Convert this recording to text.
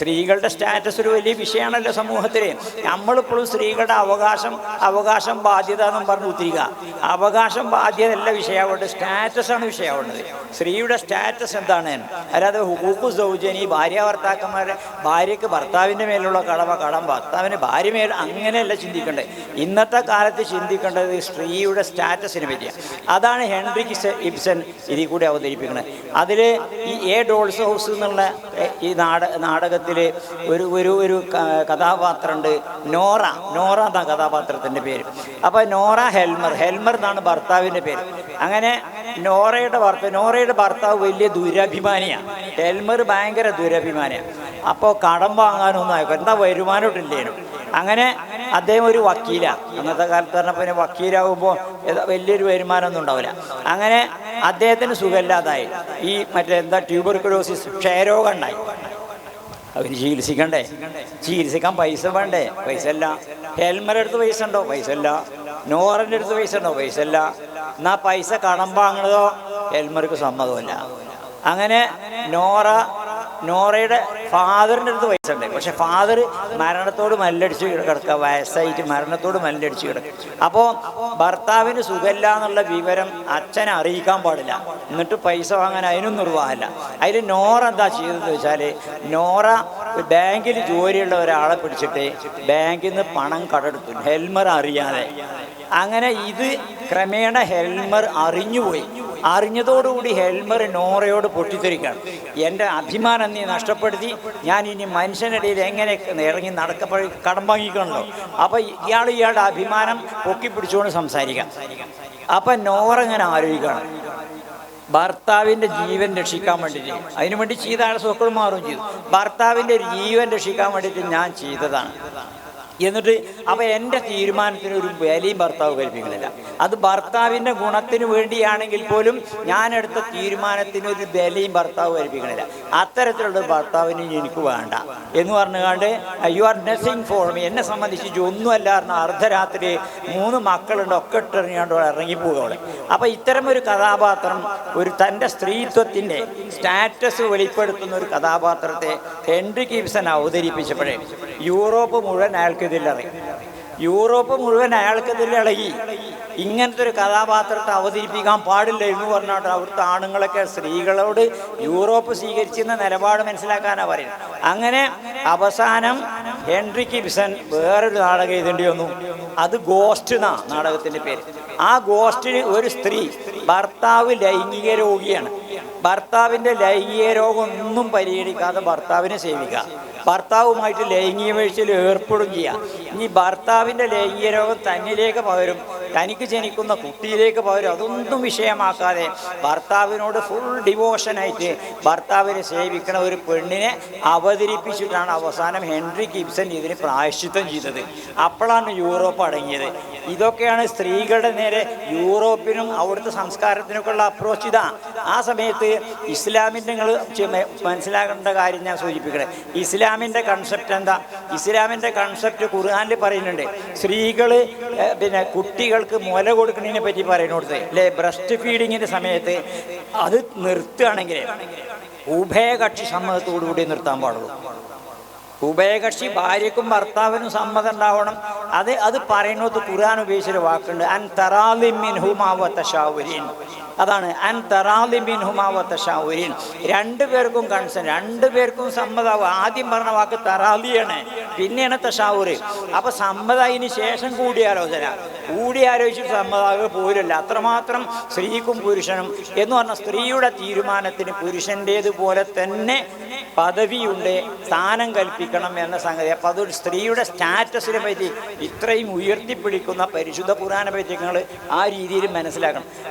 സ്ത്രീകളുടെ സ്റ്റാറ്റസ് ഒരു വലിയ വിഷയമാണല്ലോ സമൂഹത്തിൽ. നമ്മളിപ്പോഴും സ്ത്രീകളുടെ അവകാശം ബാധ്യത എന്നും പറഞ്ഞു കുത്തിരിക്കുക. അവകാശം ബാധ്യതയല്ല വിഷയമാവേണ്ടത്, സ്റ്റാറ്റസാണ് വിഷയമാവേണ്ടത്. സ്ത്രീയുടെ സ്റ്റാറ്റസ് എന്താണ്? അല്ലാതെ ഹുക്കൂഖു സൗജനി, ഭാര്യാഭർത്താക്കന്മാരുടെ ഭാര്യയ്ക്ക് ഭർത്താവിൻ്റെ മേലുള്ള കടമ ഭർത്താവിന് ഭാര്യ മേൽ, അങ്ങനെയല്ല ചിന്തിക്കേണ്ടത്. ഇന്നത്തെ കാലത്ത് ചിന്തിക്കേണ്ടത് സ്ത്രീയുടെ സ്റ്റാറ്റസിനെ പറ്റിയാണ്. അതാണ് ഹെൻറി ഇബ്സൺ ഇതിൽ കൂടി അവതരിപ്പിക്കുന്നത്. അതിൽ ഈ എ ഡോൾസ് ഹൗസ് എന്നുള്ള ഈ നാടകത്തിൽ ഒരു കഥാപാത്രമുണ്ട്, നോറ എന്ന കഥാപാത്രത്തിൻ്റെ പേര്. അപ്പോൾ നോറ ഹെൽമർ എന്നാണ് ഭർത്താവിൻ്റെ പേര്. അങ്ങനെ നോറയുടെ ഭർത്താവ് വലിയ ദുരഭിമാനിയാണ്, ഹെൽമർ ഭയങ്കര ദുരഭിമാനിയാണ്. അപ്പോൾ കടം വാങ്ങാനൊന്നും ആയിക്കോ, എന്താ വരുമാനമിട്ടില്ലേനും. അങ്ങനെ അദ്ദേഹം ഒരു വക്കീലാണ്. അന്നത്തെ കാലത്ത് പറഞ്ഞപ്പോൾ പിന്നെ വക്കീലാകുമ്പോൾ വലിയൊരു വരുമാനമൊന്നും ഉണ്ടാവില്ല. അങ്ങനെ അദ്ദേഹത്തിന് സുഖമില്ലാതായി. ഈ ട്യൂബർക്കുലോസിസ്, ക്ഷയരോഗം ഉണ്ടായി. അവന് ചികിത്സിക്കാൻ പൈസ വേണ്ടേ? പൈസ ഇല്ല. ഹെൽമറുടെ അടുത്ത് പൈസ ഉണ്ടോ? പൈസ ഇല്ല. നോറൻ്റെ അടുത്ത് പൈസ ഉണ്ടോ? പൈസ ഇല്ല. എന്നാൽ പൈസ കടം വാങ്ങണതോ ഹെൽമർക്ക് സമ്മതമല്ല. അങ്ങനെ നോറയുടെ ഫാദറിൻ്റെ അടുത്ത് പൈസ ഉണ്ട്. പക്ഷെ ഫാദർ മരണത്തോട് മല്ലടിച്ച് കിടക്കുക, വയസ്സായിട്ട് മരണത്തോട് മല്ലടിച്ച് കിടക്കുക. അപ്പോൾ ഭർത്താവിന് സുഖമില്ല എന്നുള്ള വിവരം അച്ഛനെ അറിയിക്കാൻ പാടില്ല. എന്നിട്ട് പൈസ വാങ്ങാൻ അതിനും നിർവാഹമില്ല. അതിൽ നോറ എന്താ ചെയ്തതെന്ന് വെച്ചാൽ, നോറ ബാങ്കിൽ ജോലിയുള്ള ഒരാളെ പിടിച്ചിട്ട് ബാങ്കിൽ നിന്ന് പണം കടമെടുത്തു, ഹെൽമർ അറിയാതെ. അങ്ങനെ ഇത് ക്രമേണ ഹെൽമർ അറിഞ്ഞുപോയി. അറിഞ്ഞതോടുകൂടി ഹെൽമർ നോറയോട് പൊട്ടിത്തെറിക്കുകയാണ്. എൻ്റെ അഭിമാനം നീ നഷ്ടപ്പെടുത്തി, ഞാൻ ഇനി മനുഷ്യനിടയിൽ എങ്ങനെ ഇറങ്ങി നടക്കപ്പോഴും കടം വാങ്ങിക്കണല്ലോ. അപ്പോൾ ഇയാളുടെ അഭിമാനം പൊക്കിപ്പിടിച്ചുകൊണ്ട് സംസാരിക്കാം. അപ്പം നോറ ഇങ്ങനെ ആലോചിക്കുകയാണ്, ഭർത്താവിൻ്റെ ജീവൻ രക്ഷിക്കാൻ വേണ്ടിയിട്ട്, അതിനുവേണ്ടി ചെയ്ത ആളെ സ്വക്കൾ മാറുകയും ചെയ്തു. ഭർത്താവിൻ്റെ ജീവൻ രക്ഷിക്കാൻ വേണ്ടിയിട്ട് ഞാൻ ചെയ്തതാണ്. എന്നിട്ട് അപ്പോൾ എൻ്റെ തീരുമാനത്തിന് ഒരു വിലയും ഭർത്താവ് കൽപ്പിക്കുന്നില്ല. അത് ഭർത്താവിൻ്റെ ഗുണത്തിന് വേണ്ടിയാണെങ്കിൽ പോലും ഞാനെടുത്ത തീരുമാനത്തിന് ഒരു വിലയും ഭർത്താവ് കൽപ്പിക്കുന്നില്ല. അത്തരത്തിലുള്ള ഭർത്താവിന് എനിക്ക് വേണ്ട എന്ന് പറഞ്ഞുകൊണ്ട് you are nothing for me, എന്നെ സംബന്ധിച്ച് ഒന്നുമല്ല പറഞ്ഞ അർദ്ധരാത്രി 3 മക്കളുണ്ട്, ഒക്കെ ഇട്ടെറിഞ്ഞാണ്ട് ഇറങ്ങിപ്പോവുകയാണ്. അപ്പോൾ ഇത്തരം ഒരു കഥാപാത്രം, ഒരു തൻ്റെ സ്ത്രീത്വത്തിൻ്റെ സ്റ്റാറ്റസ് വെളിപ്പെടുത്തുന്ന ഒരു കഥാപാത്രത്തെ ഹെൻറി ഇബ്സൺ അവതരിപ്പിച്ചപ്പോഴേ യൂറോപ്പ് മുഴുവൻ അയാൾക്കെതിരിളകി. ഇങ്ങനത്തെ ഒരു കഥാപാത്രത്തെ അവതരിപ്പിക്കാൻ പാടില്ല എന്ന് പറഞ്ഞാൽ അവിടുത്തെ ആണുങ്ങളൊക്കെ സ്ത്രീകളോട് യൂറോപ്പ് സ്വീകരിച്ചിരുന്ന നിലപാട് മനസ്സിലാക്കാനാണ് പറയുന്നത്. അങ്ങനെ അവസാനം ഹെൻറി ഇബ്സൺ വേറൊരു നാടകം എഴുതേണ്ടി വന്നു. അത് ഗോസ്റ്റ് എന്നാ നാടകത്തിൻ്റെ പേര്. ആ ഗോസ്റ്റിൽ ഒരു സ്ത്രീ, ഭർത്താവ് ലൈംഗിക രോഗിയാണ്. ഭർത്താവിൻ്റെ ലൈംഗിക രോഗം ഒന്നും പരിഗണിക്കാതെ ഭർത്താവിനെ സേവിക്കുക, ഭർത്താവുമായിട്ട് ലൈംഗിക വീഴ്ചയിൽ ഏർപ്പെടുകയും ചെയ്യുക. ഇനി ഭർത്താവിൻ്റെ ലൈംഗിക രോഗം തന്നിലേക്ക് പകരും, തനിക്ക് ജനിക്കുന്ന കുട്ടിയിലേക്ക് പകരും, അതൊന്നും വിഷയമാക്കാതെ ഭർത്താവിനോട് ഫുൾ ഡിവോഷനായിട്ട് ഭർത്താവിനെ സേവിക്കുന്ന ഒരു പെണ്ണിനെ അവതരിപ്പിച്ചിട്ടാണ് അവസാനം ഹെൻറി ഇബ്സൺ ഇതിന് പ്രായശ്ചിത്തം ചെയ്തത്. അപ്പോഴാണ് യൂറോപ്പ് അടങ്ങിയത്. ഇതൊക്കെയാണ് സ്ത്രീകളുടെ നേരെ യൂറോപ്പിനും അവിടുത്തെ സംസ്കാരത്തിനൊക്കെയുള്ള അപ്രോച്ച്. ആ സമയത്ത് ഇസ്ലാമിൻ്റെ നിങ്ങൾ മനസ്സിലാക്കേണ്ട കാര്യം ഞാൻ സൂചിപ്പിക്കണേ. ഇസ്ലാമിൻ്റെ കൺസെപ്റ്റ് എന്താ? ഇസ്ലാമിൻ്റെ കൺസെപ്റ്റ് ഖുർആനിൽ പറയുന്നുണ്ട്. സ്ത്രീകൾ കുട്ടികൾക്ക് മുല കൊടുക്കുന്നതിനെ പറ്റി പറയുന്നിടത്ത് അല്ലേ, ബ്രസ്റ്റ് ഫീഡിങ്ങിൻ്റെ സമയത്ത് അത് നിർത്തുകയാണെങ്കിൽ ഉഭയകക്ഷി സമ്മതത്തോടു കൂടി നിർത്താൻ പാടുള്ളൂ. ഉഭയകക്ഷി ഭാര്യക്കും ഭർത്താവിനും സമ്മതം ഉണ്ടാവണം. അത് പറയുന്നത് ഖുർആൻ ഉപയോഗിച്ചൊരു വാക്കുണ്ട്, അൻ തറാലിം മിൻഹുമാ വതശാവരീൻ. അതാണ് അൻ തറാലിം മിൻഹുമാ വതശാവരീൻ. രണ്ടുപേർക്കും കൺസെന്റ്, രണ്ടുപേർക്കും സമ്മതാവും. ആദ്യം പറഞ്ഞ വാക്ക് തറാലിയാണ്, പിന്നെയാണ് തശാവൂര്. അപ്പൊ സമ്മതത്തിന് ശേഷം കൂടിയാലോചിച്ചിട്ട് സമ്മതാവ് പോരില്ല. അത്രമാത്രം സ്ത്രീക്കും പുരുഷനും എന്ന് പറഞ്ഞാൽ സ്ത്രീയുടെ തീരുമാനത്തിന് പുരുഷൻ്റേതുപോലെ തന്നെ പദവിയുണ്ട്, സ്ഥാനം കൽപ്പിക്കണം എന്ന സംഗതി. അപ്പം അതൊരു സ്ത്രീയുടെ സ്റ്റാറ്റസിനെ പറ്റി ഇത്രയും ഉയർത്തിപ്പിടിക്കുന്ന പരിശുദ്ധ ഖുർആനെ പറ്റി നിങ്ങൾ ആ രീതിയിൽ മനസ്സിലാക്കണം.